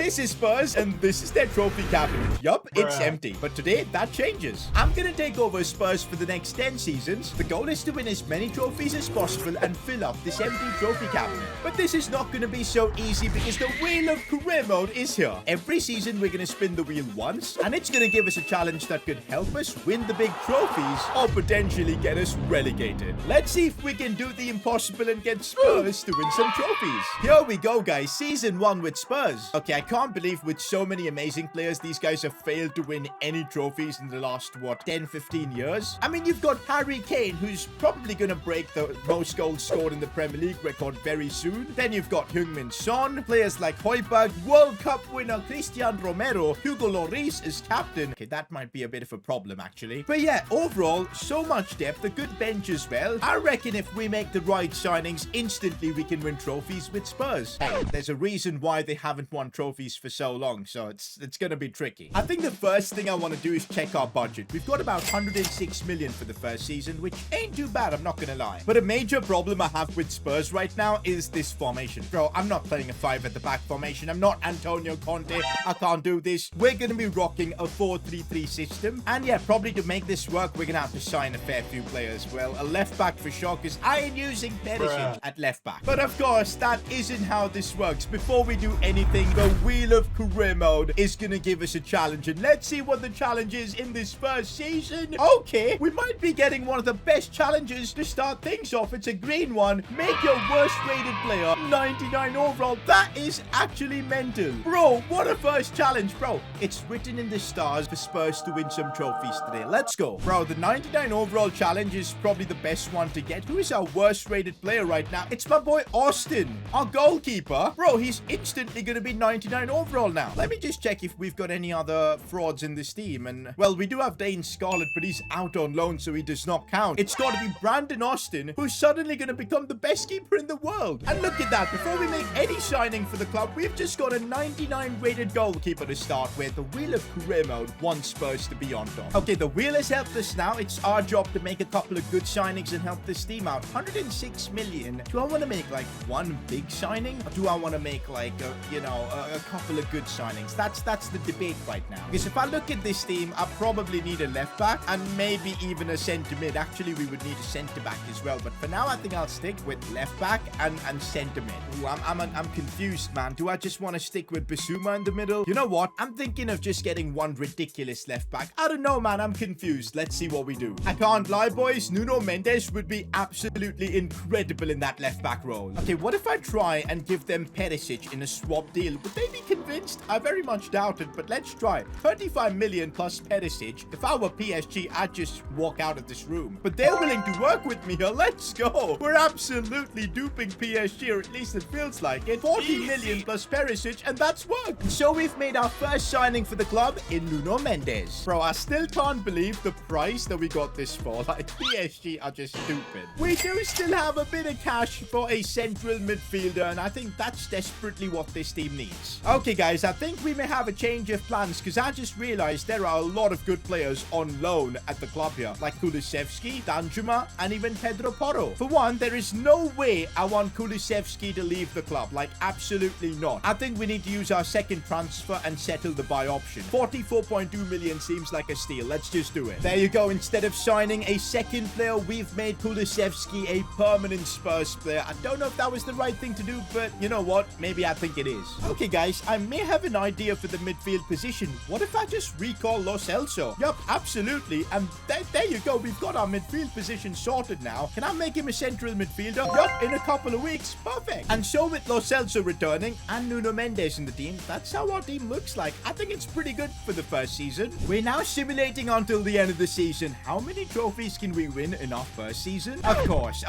this is Spurs, and this is their trophy cabinet. Yup, it's empty. But today, that changes. I'm gonna take over Spurs for the next 10 seasons. The goal is to win as many trophies as possible and fill up this empty trophy cabinet. But this is not gonna be so easy because the Wheel of Career mode is here. Every season, we're gonna spin the wheel once, and it's gonna give us a challenge that could help us win the big trophies or potentially get us relegated. Let's see if we can do the impossible and get Spurs to win some trophies. Here we go, guys. Season 1 with Spurs. Okay, I can't believe with so many amazing players, these guys have failed to win any trophies in the last, what, 10, 15 years? I mean, you've got Harry Kane, who's probably gonna break the most goals scored in the Premier League record very soon. Then you've got Heung-min Son, players like Højbjerg, World Cup winner Christian Romero, Hugo Lloris is captain. Okay, that might be a bit of a problem, actually. But yeah, overall, so much depth, a good bench as well. I reckon if we make the right signings, instantly we can win trophies with Spurs. Hey, there's a reason why they haven't won trophies for so long, so it's gonna be tricky. I think the first thing I want to do is check our budget. We've got about 106 million for the first season, which ain't too bad, I'm not gonna lie. But a major problem I have with Spurs right now is this formation. Bro, I'm not playing a 5 at the back formation. I'm not Antonio Conte. I can't do this. We're gonna be rocking a 4-3-3 system. And yeah, probably to make this work, we're gonna have to sign a fair few players. Well, a left back for sure, because I ain't using Perisic at left back. But of course, that isn't how this works. Before we do anything, the Wheel of Career mode is gonna give us a challenge. And let's see what the challenge is in this first season. Okay, we might be getting one of the best challenges to start things off. It's a green one. Make your worst rated player 99 overall. That is actually mental. Bro, what a first challenge, bro. It's written in the stars for Spurs to win some trophies today. Let's go. Bro, the 99 overall challenge is probably the best one to get. Who is our worst rated player right now? It's my boy Austin, our goalkeeper. Bro, he's instantly going to be 99 overall now. Let me just check if we've got any other frauds in this team. And, well, we do have Dane Scarlett, but he's out on loan, so he does not count. It's got to be Brandon Austin, who's suddenly going to become the best keeper in the world. And look at that. Before we make any signing for the club, we've just got a 99 rated goalkeeper to start with. The Wheel of Career mode wants Spurs to be on top. Okay, the wheel has helped us now. It's our job to make a couple of good signings and help this team out. 106 million. Do I want to make like one big signing? Or do I want to make like a couple of good signings? That's the debate right now. Because if I look at this team, I probably need a left back and maybe even a centre mid. Actually, we would need a centre back as well. But for now, I think I'll stick with left back and centre mid. Ooh, I'm confused, man. Do I just want to stick with Bissouma in the middle? You know what? I'm thinking of just getting one ridiculous left back. I don't know, man. I'm confused. Let's see what we do. I can't lie, boys. Nuno Mendes would be absolutely incredible in that left back role. Okay, what if I try and give them Perisic in a swap deal? Would they be convinced? I very much doubt it, but let's try. 35 million plus Perisic. If I were PSG, I'd just walk out of this room. But they're willing to work with me here. Let's go. We're absolutely duping PSG, or at least it feels like it. 40 million plus Perisic, and that's worked. So we've made our first signing for the club in Nuno Mendes. Bro, I still can't believe the price that we got this for. Like, PSG are just stupid. We do still have a bit of cash for a central midfielder, and I think that's desperately what this team needs. Okay, guys, I think we may have a change of plans, because I just realized there are a lot of good players on loan at the club here, like Kulusevski, Danjuma, and even Pedro Porro. For one, there is no way I want Kulusevski to leave the club. Like, absolutely not. I think we need to use our second transfer and settle the buy option. 44.2 million seems like a steal. Let's just do it. There you go. Instead of signing a second player, we've made Kulusevski a permanent Spurs player. I don't know if that was the right thing to do, but you know what? Maybe I think it is. Okay, guys, I may have an idea for the midfield position. What if I just recall Lo Celso? Yup, absolutely. And there you go. We've got our midfield position sorted now. Can I make him a central midfielder? Yup, in a couple of weeks. Perfect. And so with Lo Celso returning and Nuno Mendes in the team, that's how our team looks like. I think it's pretty good for the first season. We're now simulating until the end of the season. How many trophies can we win in our first season? Of course.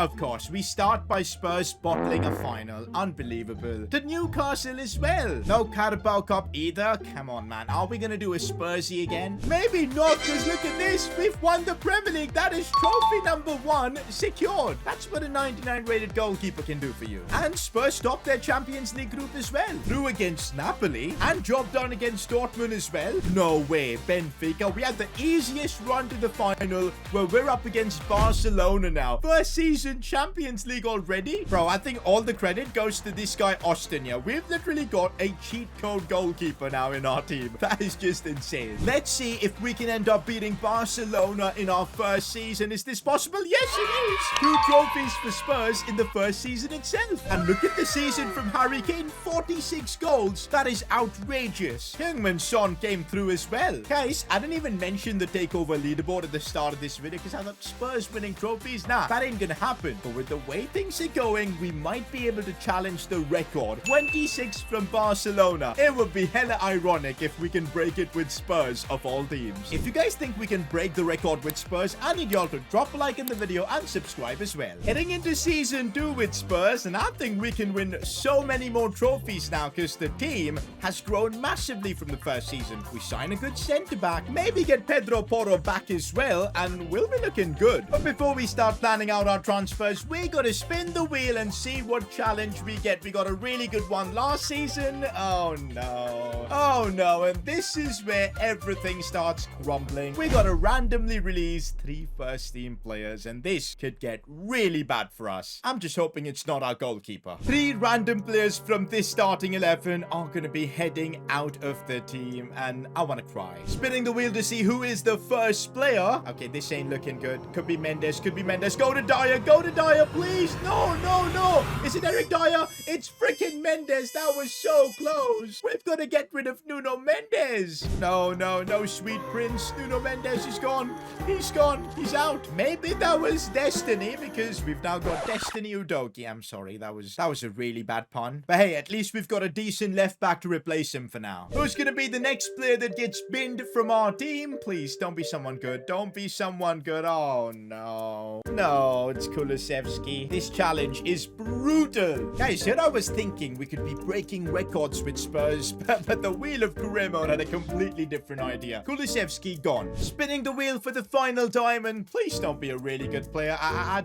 We start by Spurs bottling a final. Unbelievable. To Newcastle as well. No Carabao Cup either. Come on, man. Are we gonna do a Spursy again? Maybe not, because look at this. We've won the Premier League. That is trophy number 1 secured. That's what a 99 rated goalkeeper can do for you. And Spurs topped their Champions League group as well. Through against Napoli and job done against Dortmund as well. No way. Benfica. We had the easiest run to the final where we're up against Barcelona now. First season Champions League already? Bro, I think all the credit goes to this guy Austin here. We've literally got a cheat code goalkeeper now in our team. That is just insane. Let's see if we can end up beating Barcelona in our first season. Is this possible? Yes, it is. 2 trophies for Spurs in the first season itself. And look at the season from Harry Kane. 46 goals. That is outrageous. Heung-min Son came through as well. Guys, I didn't even mention the takeover leaderboard at the start of this video because I thought Spurs winning trophies. Nah, that ain't gonna happen. But with the way things are going, we might be able to challenge the record. 26 from Barcelona. It would be hella ironic if we can break it with Spurs of all teams. If you guys think we can break the record with Spurs, I need y'all to drop a like in the video and subscribe as well. Heading into season 2 with Spurs, and I think we can win so many more trophies now because the team has grown massively from the first season. We sign a good centre-back, maybe get Pedro Porro back as well, and we'll be looking good. But before we start planning out our transfers, we gotta spin the wheel and see what challenge we get. We got a really good one last season. Oh no. Oh no, and this is where everything starts crumbling. We gotta randomly release 3 first-team players, and this could get really bad for us. I'm just hoping it's not our goalkeeper. 3 random players from this starting 11 are gonna be heading out of the team, and I wanna cry. Spinning the wheel to see who is the first player. Okay, this ain't looking good. Could be Mendes, could be Mendes. Go to Dyer, please. No, no, no. Is it Eric Dyer? It's freaking Mendes. That was so close. We've got to get rid of Nuno Mendes. No, no, no, sweet prince. Nuno Mendes is gone. He's gone. He's out. Maybe that was destiny because we've now got Destiny Udogie. I'm sorry. That was a really bad pun. But hey, at least we've got a decent left back to replace him for now. Who's going to be the next player that gets binned from our team? Please, don't be someone good. Don't be someone good. Oh, no. No, it's Kulusevski. This challenge is brutal. Guys, here I was thinking we could be breaking records with Spurs, but the wheel of Grimo had a completely different idea. Kulusevski gone. Spinning the wheel for the final time, and please don't be a really good player. I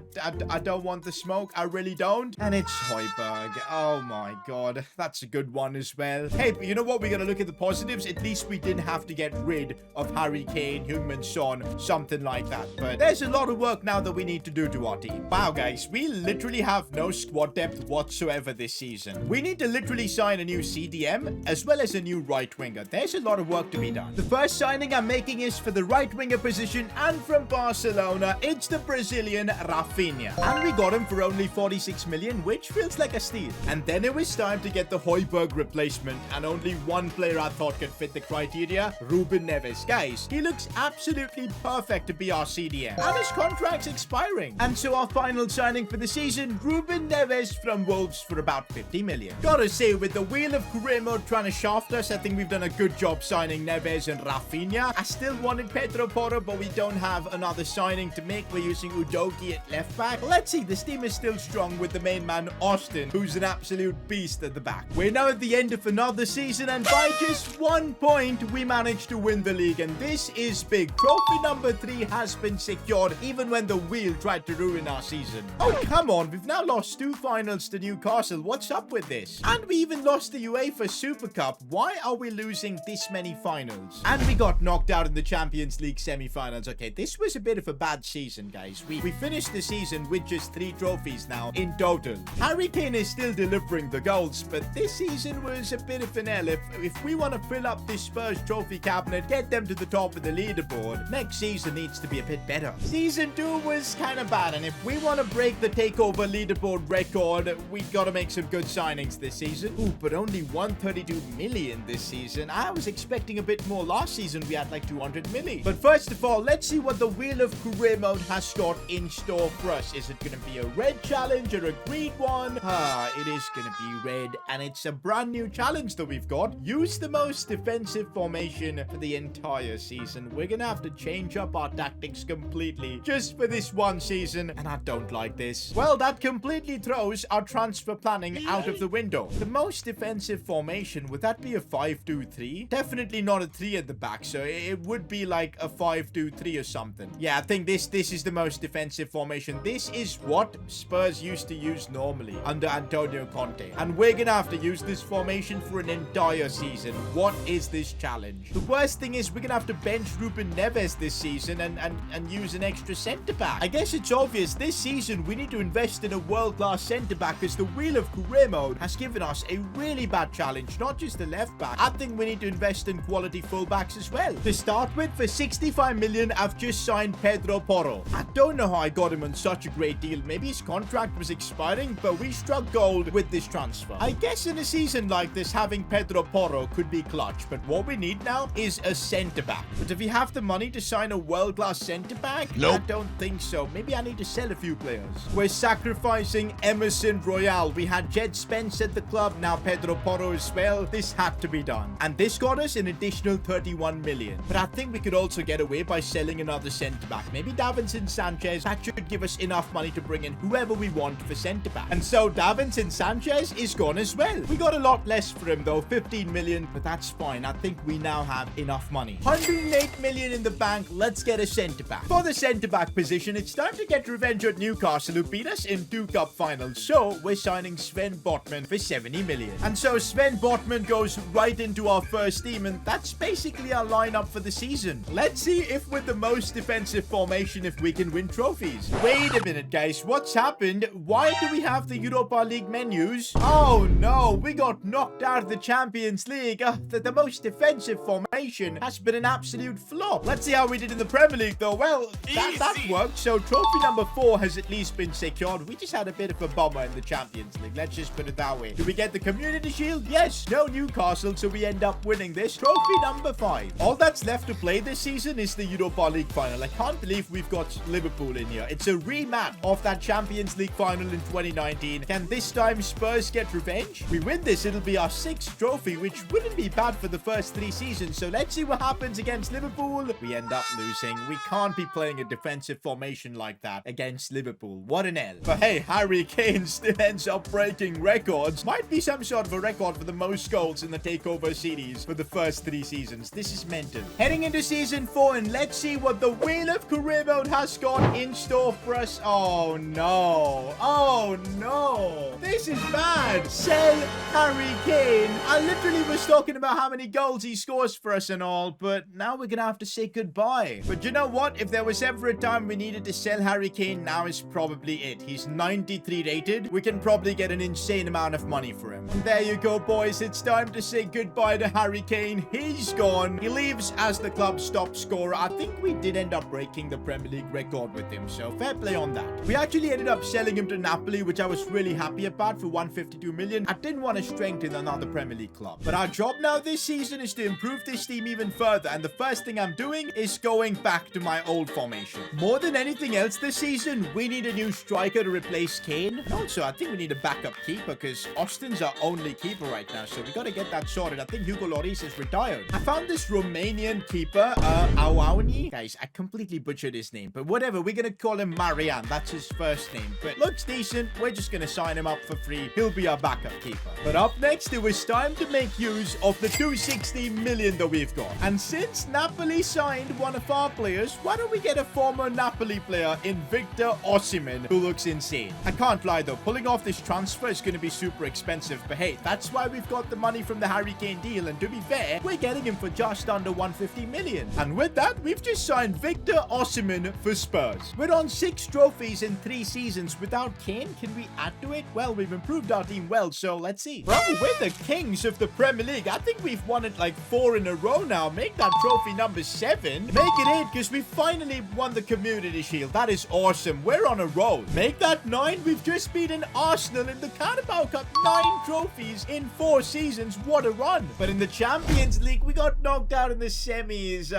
don't want the smoke. I really don't. And it's Højbjerg. Oh my god. That's a good one as well. Hey, but you know what? We're gonna look at the positives. At least we didn't have to get rid of Harry Kane, Heung-min Son, something like that. But there's a lot of work now that we need to do to our team. Wow, guys. We literally have no squad depth whatsoever this season. We need to literally sign a new CDM as well as a new right winger. There's a lot of work to be done. The first signing I'm making is for the right winger position, and from Barcelona, it's the Brazilian Rafinha. And we got him for only 46 million, which feels like a steal. And then it was time to get the Højbjerg replacement, and only one player I thought could fit the criteria, Ruben Neves. Guys, he looks absolutely perfect to be our CDM. And his contract's expiring. And so our final signing for the season, Ruben Neves from Wolves for about 50 million. Gotta say, with the wheel of Grimo trying to shaft us, I think we've done a good job signing Neves and Rafinha. I still wanted Pedro Porro, but we don't have another signing to make. We're using Udogie at left back. Let's see, this team is still strong with the main man, Austin, who's an absolute beast at the back. We're now at the end of another season, and by just 1 point, we managed to win the league, and this is big. Trophy number 3 has been secured, even when the wheel tried to ruin our season. Oh, come on. We've now lost 2 finals to Newcastle. What's up with this? And we even lost the UEFA Super Cup. Why are we losing this many finals? And we got knocked out in the Champions League semi-finals. Okay, this was a bit of a bad season, guys. We finished the season with just 3 trophies now in total. Harry Kane is still delivering the goals, but this season was a bit of an L. If we want to fill up this Spurs trophy cabinet, get them to the top of the leaderboard, next season needs to be a bit better. Season 2 was kind of bad, and if we want to break the takeover leaderboard record, we gotta make some good signings this season. Ooh, but only 132 million this season. I was expecting a bit more. Last season we had like 200 million. But first of all, let's see what the wheel of career mode has got in store for us. Is it gonna be a red challenge or a green one? It is gonna be red, and it's a brand new challenge that we've got. Use the most defensive formation for the entire season. We're gonna have to change up our tactics completely just for this one season, and I don't like this. Well, that completely throws our transfer planning out of the window. The most defensive formation, would that be a 5-2-3. Definitely not a 3 at the back, so it would be like a 5-2-3 or something. Yeah, I think this is the most defensive formation. This is what Spurs used to use normally under Antonio Conte. And we're gonna have to use this formation for an entire season. What is this challenge? The worst thing is we're gonna have to bench Ruben Neves this season and use an extra centre-back. I guess it's obvious this season we need to invest in a world-class centre-back because the wheel of career mode has given us a really bad challenge, not just the left-back. I think we need to invest in quality fullbacks as well. To start with, for 65 million, I've just signed Pedro Porro. I don't know how I got him on such a great deal. Maybe his contract was expiring, but we struck gold with this transfer. I guess in a season like this, having Pedro Porro could be clutch, but what we need now is a centre-back. But if you have the money to sign a world-class centre-back, nope. I don't think so. Maybe I need to sell a few players. We're sacrificing Emerson Royale. We had Jed Spence at the club, now Pedro Porro as well. This had to be done. And this got us an additional 31 million. But I think we could also get away by selling another centre-back. Maybe Davinson Sanchez. That should give us enough money to bring in whoever we want for centre-back. And so Davinson Sanchez is gone as well. We got a lot less for him though, 15 million, but that's fine. I think we now have enough money. 108 million in the bank. Let's get a centre-back. For the centre-back position, it's time to get revenge at Newcastle, who beat us in 2 cup finals. So we're signing Sven Botman for 70 million. And so Sven Botman goes right into our first team, and that's basically our lineup for the season. Let's see if with the most defensive formation, if we can win trophies. Wait a minute, guys. What's happened? Why do we have the Europa League menus? Oh no, we got knocked out of the Champions League. The most defensive formation has been an absolute flop. Let's see how we did in the Premier League though. Well, that worked. So trophy number 4 has at least been secured. We just had a bit of a bummer in the Champions League. Let's just put it that way. Do we get the Community Shield? Yes. No Newcastle, so we end up winning this. Trophy number 5. All that's left to play this season is the Europa League final. I can't believe we've got Liverpool in here. It's a rematch of that Champions League final in 2019. Can this time Spurs get revenge? We win this, it'll be our 6th trophy, which wouldn't be bad for the first 3 seasons. So let's see what happens against Liverpool. We end up losing. We can't be playing a defensive formation like that against Liverpool. What an L. But hey, Harry Kane still ends up breaking records. Might be some sort of a record for the most goals in the Takeover series for the first 3 seasons. This is mental. Heading into season 4, and let's see what the wheel of career mode has got in store for us. Oh no. Oh no. This is bad. Sell Harry Kane. I literally was talking about how many goals he scores for us and all, but now we're gonna have to say goodbye. But you know what? If there was ever a time we needed to sell Harry Kane, now is probably it. He's 93 rated. We can probably get an insane amount of money for him. And there you go, boys. It's time to say goodbye to Harry Kane. He's gone. He leaves as the club's top scorer. I think we did end up breaking the Premier League record with him, so fair play on that. We actually ended up selling him to Napoli, which I was really happy about, for 152 million. I didn't want to strengthen another Premier League club. But our job now this season is to improve this team even further, and the first thing I'm doing is going back to my old formation. More than anything else this season, we need a new striker to replace Kane. And also, I think we need a backup keeper because Austin's our only keeper right now, so we got to get that sorted. I think Hugo Lloris is retired. I found this Romanian keeper, Awauni. Guys, I completely butchered his name, but whatever. We're going to call him Marian. That's his first name, but looks decent. We're just going to sign him up for free. He'll be our backup keeper. But up next, it was time to make use of the 260 million that we've got. And since Napoli signed one of our players, why don't we get a former Napoli player in Victor Osimhen, who looks insane. I can't lie though, pulling off this transfer is going to be super expensive, but hey, that's why we've got the money from the Harry Kane deal, and to be fair, we're getting him for just under 150 million. And with that, we've just signed Victor Osimhen for Spurs. We're on 6 trophies in 3 seasons without Kane. Can we add to it? Well, we've improved our team well, so let's see. Bro, we're the kings of the Premier League. I think we've won it like 4 in a row now. Make that trophy number 7. Make it 8, because we finally won the Community Shield. That is awesome. We're on a roll. Make that 9. We've just beaten Arsenal in the Carabao Cup. 9 trophies in 4 seasons. What a run. But in the Champions League, we got knocked out in the semis.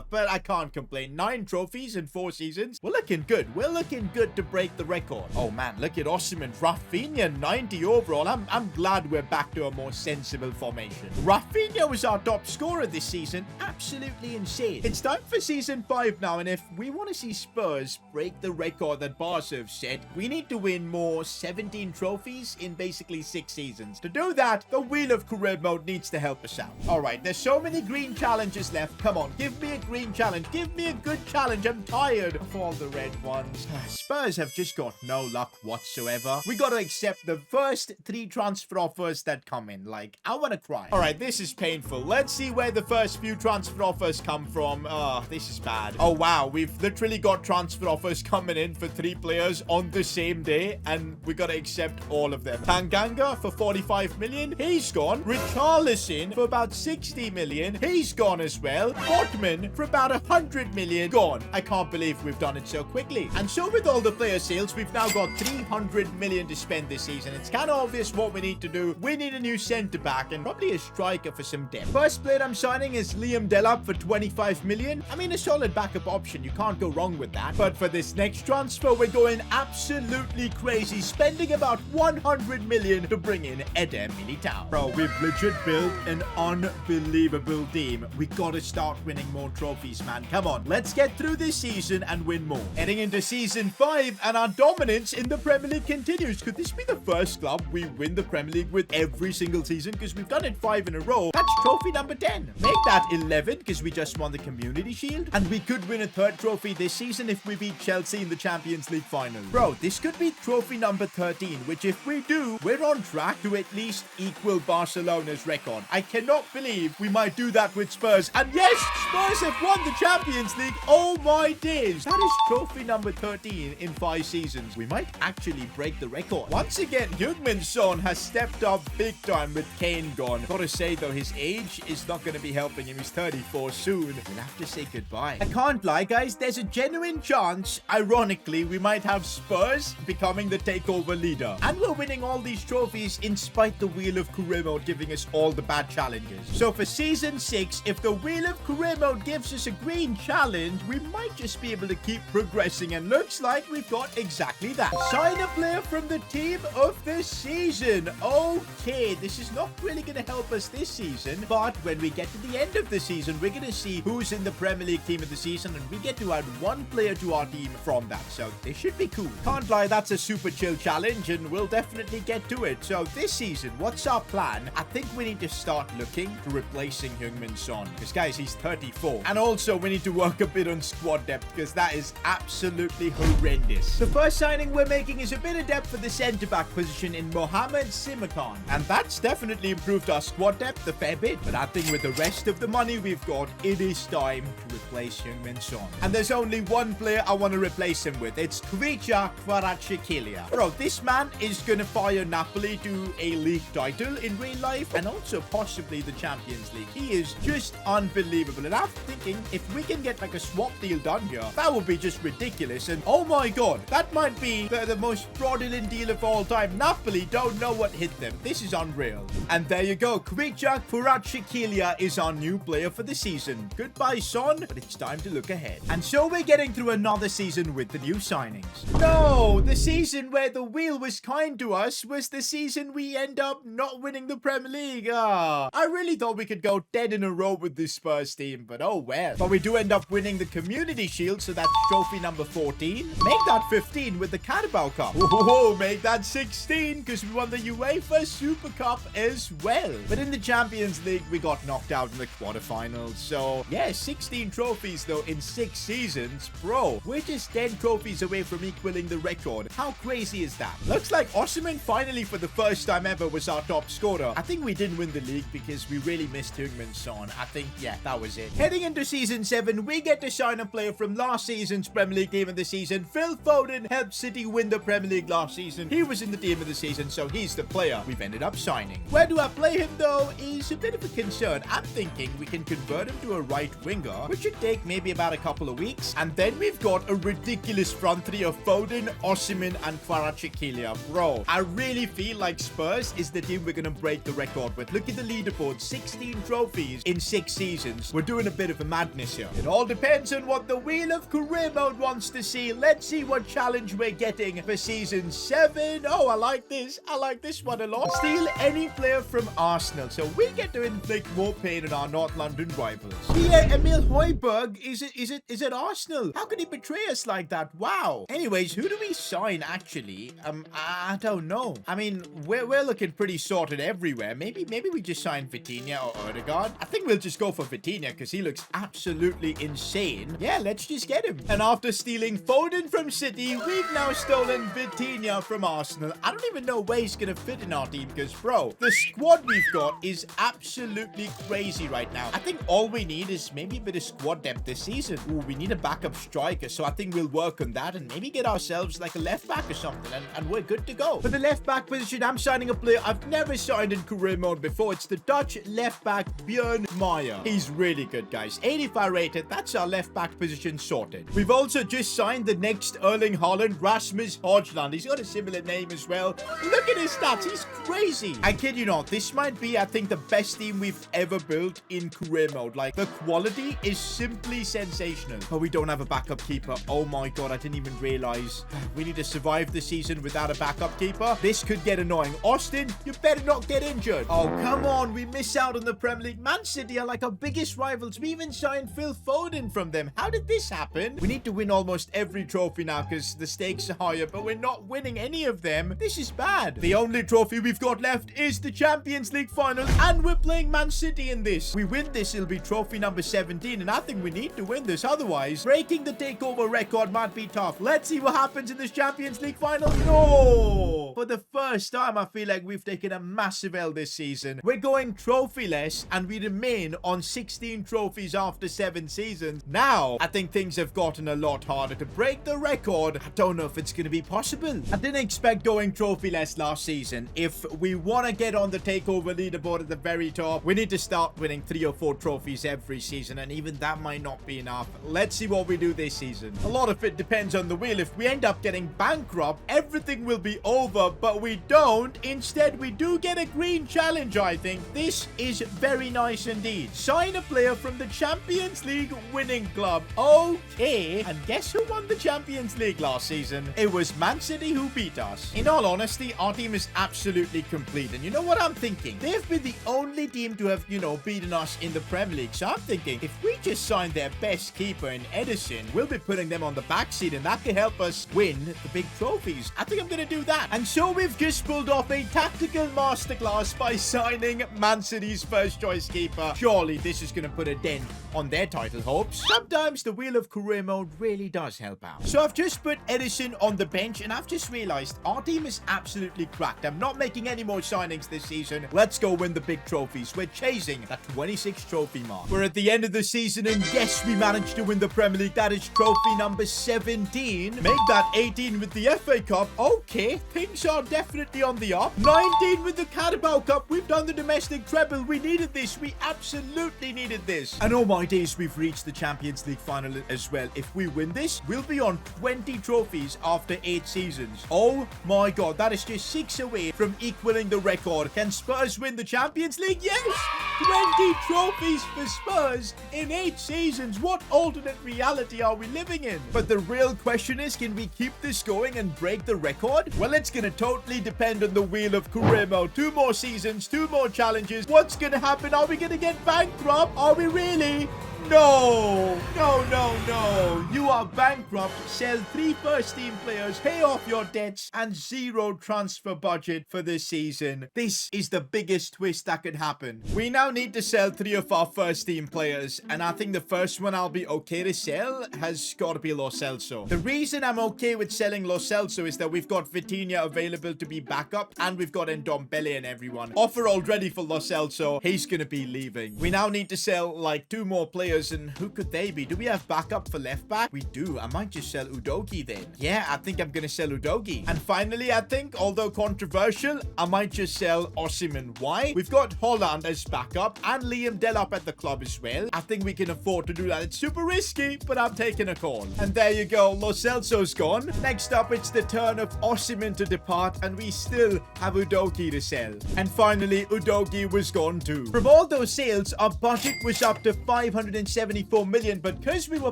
But I can't complain. 9 trophies in 4 seasons. We're looking good. We're looking good to break the record. Oh man, look at Osimhen. Rafinha, 90 overall. I'm glad we're back to a more sensible formation. Rafinha was our top scorer this season. Absolutely insane. It's time for season 5 now, and if we want to see Spurs break the record that Barca have set, we need to win more 17 trophies in basically 6 seasons. To do that, the wheel of career mode needs to help us out. All right, there's so many green challenges left. Come on, give me a green challenge. Give me a good challenge. I'm tired of all the red ones. Spurs have just got no luck whatsoever. We got to accept the first 3 transfer offers that come in. Like, I want to cry. All right, this is painful. Let's see where the first few transfer offers come from. Oh, this is bad. Oh, wow. We've literally got transfer offers coming in for 3 players on the same day, and we got to accept all of them. Tanganga for 45 million. He's gone. Richarlison for about 60 million. He's gone as well. Botman for about 100 million. Gone. I can't believe we've done it so quickly. And so with all the player sales, we've now got 300 million to spend this season. It's kind of obvious what we need to do. We need a new centre-back and probably a striker for some depth. First player I'm signing is Liam Delap for 25 million. I mean, a solid backup option. You can't go wrong with that. But for this next transfer, we're going absolutely crazy, spending about 100 million to bring in Eder Militao. Bro, we've legit built an unbelievable team. We gotta start winning more trophies, man. Come on, let's get through this season and win more. Heading into season 5, and our dominance in the Premier League continues. Could this be the first club we win the Premier League with every single season? Because we've done it 5 in a row. That's trophy number 10. Make that 11 because we just won the Community Shield. And we could win a 3rd trophy this season if we beat Chelsea in the Champions League final. Bro, this could be trophy number 13, which if we do, we're on track to at least equal Barcelona's record. I cannot believe we might do that with Spurs. And yes, Spurs have won the Champions League. Oh my days. That is trophy number 13 in 5 seasons. We might actually break the record. Once again, Heung-min Son has stepped up big time with Kane gone. Gotta say though, his age is not going to be helping him. He's 34 soon. We'll have to say goodbye. I can't lie, guys. There's a genuine chance, ironically, we might have Spurs becoming the takeover leader. And we're winning all these trophies in spite the Wheel of Career Mode giving us all the bad challenges. So for season 6, if the Wheel of Career Mode gives us a green challenge, we might just be able to keep progressing, and looks like we've got exactly that. Sign a player from the team of the season. Okay, this is not really going to help us this season, but when we get to the end of the season, we're going to see who's in the Premier League team of the season, and we get to add 1 player to our team from that. So this should be cool. Can't lie, that's a super chill challenge, and we'll definitely get to it. So this season, what's our plan? I think we need to start looking to replacing Heung-min Son, because guys, he's 34. And also we need to work a bit on squad depth, because that is absolutely horrendous. The first signing we're making is a bit of depth for the centre-back position in Mohamed Simakan, and that's definitely improved our squad depth a fair bit. But I think with the rest of the money we've got, it is time to replace Heung-min Son. And there's only one player I want to replace him with. It's Kvicha Kvaratskhelia. Bro, this man is gonna fire Napoli to a league title in real life, and also possibly the Champions League. He is just unbelievable, and I'm thinking if we can get like a swap deal done here, that would be just ridiculous. And oh my god, that might be the most fraudulent deal of all time. Napoli don't know what hit them. This is unreal. And there you go, Kvicha Kvaratskhelia is our new player for the season. Goodbye, Son, but it's time to look ahead. And so we're getting through another season with the new signings. No, the season where the wheel was kind to us was the season we end up not winning the Premier League. I really thought we could go 10 in a row with this Spurs team, but oh well. But we do end up winning the Community Shield, so that's trophy number 14. Make that 15 with the Carabao Cup. Whoa, make that 16 because we won the UEFA Super Cup as well. But in the Champions League, we got knocked out in the quarterfinals. So yeah, 16 trophies though in 6 seasons. Bro, we're just 10 trophies away from equaling the record. How crazy is that? Looks like Osimhen finally for the first time ever was our top scorer. I think we didn't win the league because we really missed Heung-min Son. I think, yeah, that was it. Heading into season 7, we get to sign a player from last season's Premier League team of the season. Phil Foden helped City win the Premier League last season. He was in the team of the season, so he's the player we've ended up signing. Where do I play him though is a bit of a concern. I'm thinking we can convert him to a right winger, which should take maybe about a couple of weeks. And then we've got a ridiculous front three of Foden, Osimhen, and Kvaratskhelia. Bro, I really feel like Spurs is the team we're going to break the record with. Look at the leaderboard, 16 trophies in 6 seasons. We're doing a bit of a madness here. It all depends on what the Wheel of Career Mode wants to see. Let's see what challenge we're getting for season 7. Oh, I like this. I like this one a lot. Steal any player from Arsenal. So we get to inflict more pain on our North London rivals. Pierre-Emile Højbjerg is it Arsenal? How could he betray us like that? Wow. Anyways, who do we sign actually? I don't know. I mean, we're looking pretty sorted everywhere. Maybe we just sign Vitinha or Odegaard? I think we'll just go for Vitinha because he looks absolutely insane. Yeah, let's just get him. And after stealing Foden from City, we've now stolen Vitinha from Arsenal. I don't even know where he's going to fit in our team because, bro, the squad we've got is absolutely crazy right now. I think all we need is maybe a bit of squad depth this season. Ooh, we need a backup striker, so I think we'll work on that and maybe get ourselves like a left back or something, and we're good to go. For the left back position, I'm signing a player I've never signed in career mode before. It's the Dutch left back Björn Meyer. He's really good, guys. 85 rated. That's our left back position sorted. We've also just signed the next Erling Haaland, Rasmus Højlund. He's got a similar name as well. Look at his stats. He's crazy. I kid you not. This might be, I think, the best team we've ever built in career mode. Like, the quality is simply sensational. But we don't have a backup keeper. Oh my god, I didn't even realize. We need to survive the season without a backup keeper. This could get annoying. Austin, you better not get injured. Oh, come on. We miss out on the Premier League. Man City are like our biggest rivals. We even signed Phil Foden from them. How did this happen? We need to win almost every trophy now because the stakes are higher, but we're not winning any of them. This is bad. The only trophy we've got left is the Champions League final, and we're playing Man City in this. We win this, it'll be trophy number 17, and I think we need to win this. Otherwise, breaking the takeover record might be tough. Let's see what happens in this Champions League final. No! For the first time, I feel like we've taken a massive L this season. We're going trophyless, and we remain on 16 trophies after 7 seasons. Now, I think things have gotten a lot harder to break the record. I don't know if it's going to be possible. I didn't expect going trophyless last season. If we want to get on the takeover leaderboard at the very top, we need to start winning 3 or 4 trophies every season, and even that might not be enough. Let's see what we do this season. A lot of it depends on the wheel. If we end up getting bankrupt, everything will be over, but we don't. Instead, we do get a green challenge, I think. This is very nice indeed. Sign a player from the Champions League winning club. Okay, and guess who won the Champions League last season? It was Man City who beat us. In all honesty, our team is absolutely complete, and you know what I'm thinking? They've been the only team to have, beaten us in the Premier League, so I'm thinking if we just sign their best keeper in Edison, we'll be putting them on the backseat, and that could help us win the big trophies. I think I'm gonna do that. And so we've just pulled off a tactical masterclass by signing Man City's first choice keeper. Surely this is gonna put a dent on their title hopes. Sometimes the wheel of career mode really does help out. So I've just put Edison on the bench, and I've just realized our team is absolutely cracked. I'm not making any more signings this season. Let's go win the big trophies. We're chasing that 26 trophy mark. We're at the end of the season, and yes, we managed to win the Premier League. That is trophy number 17. Make that 18 with the FA Cup. Okay, things are definitely on the up. 19 with the Carabao Cup. We've done the domestic treble. We needed this. We absolutely needed this. And oh my days, we've reached the Champions League final as well. If we win this, we'll be on 20 trophies after 8 seasons. Oh my god, that is just 6 away from equaling the record. Can Spurs win the Champions League? Yes! 20 trophies for Spurs in 8 seasons. What alternate reality are we living in? But the real question is, can we keep this going and break the record? Well, it's gonna totally depend on the wheel of career mode. 2 more seasons, 2 more challenges. What's gonna happen? Are we gonna get bankrupt? Are we really? No, no, no, no. You are bankrupt. Sell 3 first-team players, pay off your debts, and 0 transfer budget for this season. This is the biggest twist that could happen. We now need to sell 3 of our first-team players, and I think the first one I'll be okay to sell has got to be Lo Celso. The reason I'm okay with selling Lo Celso is that we've got Vitinha available to be backup, and we've got Ndombele and everyone. Offer already for Lo Celso. He's going to be leaving. We now need to sell like 2 more players, and who could they be? Do we have backup for left back? We do. I might just sell Udogie then. Yeah, I think I'm gonna sell Udogie. And finally, I think, although controversial, I might just sell Osimhen. Why? We've got Holland as backup and Liam Delap at the club as well. I think we can afford to do that. It's super risky, but I'm taking a call. And there you go. Lo Celso's gone. Next up, it's the turn of Osimhen to depart, and we still have Udogie to sell. And finally, Udogie was gone too. From all those sales, our budget was up to 500 174 million, but because we were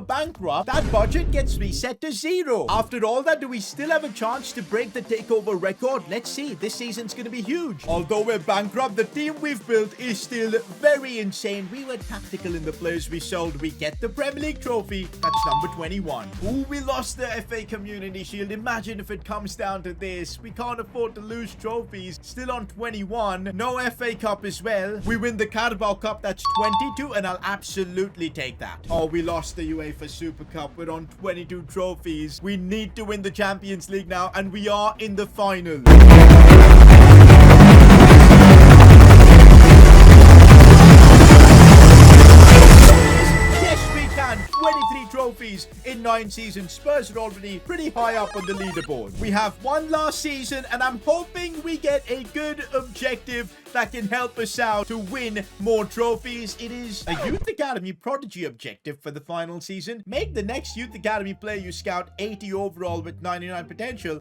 bankrupt, that budget gets reset to 0. After all that, do we still have a chance to break the takeover record? Let's see. This season's going to be huge. Although we're bankrupt, the team we've built is still very insane. We were tactical in the players we sold. We get the Premier League trophy. That's number 21. Ooh, we lost the FA Community Shield. Imagine if it comes down to this. We can't afford to lose trophies. Still on 21. No FA Cup as well. We win the Carabao Cup. That's 22, and I'll absolutely take that. Oh, we lost the UEFA Super Cup. We're on 22 trophies. We need to win the Champions League now, and we are in the final. Yes, we can. 23 trophies in 9 seasons. Spurs are already pretty high up on the leaderboard. We have one last season, and I'm hoping we get a good objective that can help us out to win more trophies. It is a Youth Academy Prodigy objective for the final season. Make the next Youth Academy player you scout 80 overall with 99 potential.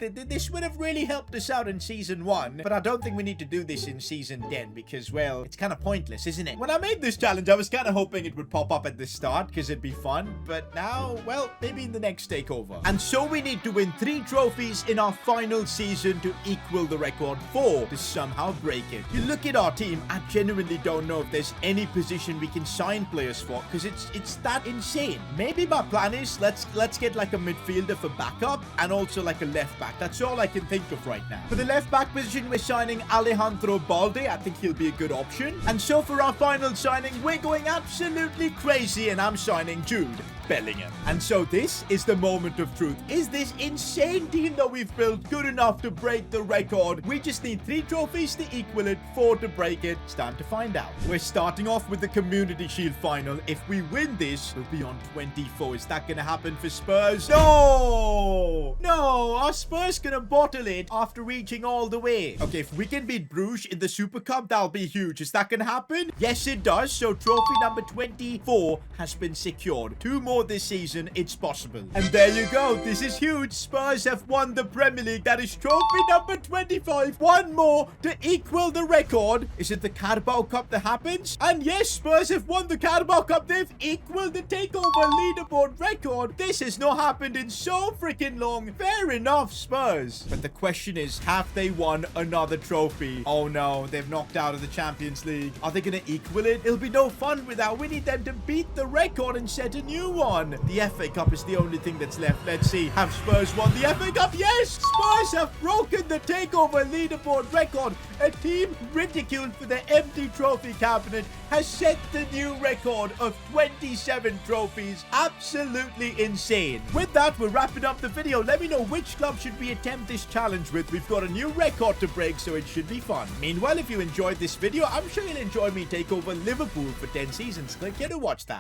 This would have really helped us out in season 1, but I don't think we need to do this in season 10 because, well, it's kind of pointless, isn't it? When I made this challenge, I was kind of hoping it would pop up at the start because it'd be fun, but now, well, maybe in the next takeover. And so we need to win 3 trophies in our final season to equal the record 4 to somehow break it. You look at our team, I genuinely don't know if there's any position we can sign players for because it's that insane. Maybe my plan is let's get like a midfielder for backup and also like a left back. That's all I can think of right now. For the left back position, we're signing Alejandro Balde. I think he'll be a good option. And so for our final signing, we're going absolutely crazy, and I'm signing Jude Bellingham. And so this is the moment of truth. Is this insane team that we've built good enough to break the record? We just need 3 trophies to equal it, 4 to break it. It's time to find out. We're starting off with the Community Shield final. If we win this, we'll be on 24. Is that gonna happen for Spurs? No! No! Are Spurs gonna bottle it after reaching all the way? Okay, if we can beat Bruges in the Super Cup, that'll be huge. Is that gonna happen? Yes, it does. So trophy number 24 has been secured. 2 more this season, it's possible. And there you go. This is huge. Spurs have won the Premier League. That is trophy number 25. 1 more to equal the record. Is it the Carabao Cup that happens? And yes, Spurs have won the Carabao Cup. They've equaled the takeover leaderboard record. This has not happened in so freaking long. Fair enough, Spurs. But the question is, have they won another trophy? Oh no, they've knocked out of the Champions League. Are they going to equal it? It'll be no fun without. We need them to beat the record and set a new one. The FA Cup is the only thing that's left. Let's see. Have Spurs won the FA Cup? Yes! Spurs have broken the takeover leaderboard record. A team ridiculed for their empty trophy cabinet has set the new record of 27 trophies. Absolutely insane. With that, we're wrapping up the video. Let me know which club should we attempt this challenge with. We've got a new record to break, so it should be fun. Meanwhile, if you enjoyed this video, I'm sure you'll enjoy me take over Liverpool for 10 seasons. Click here to watch that.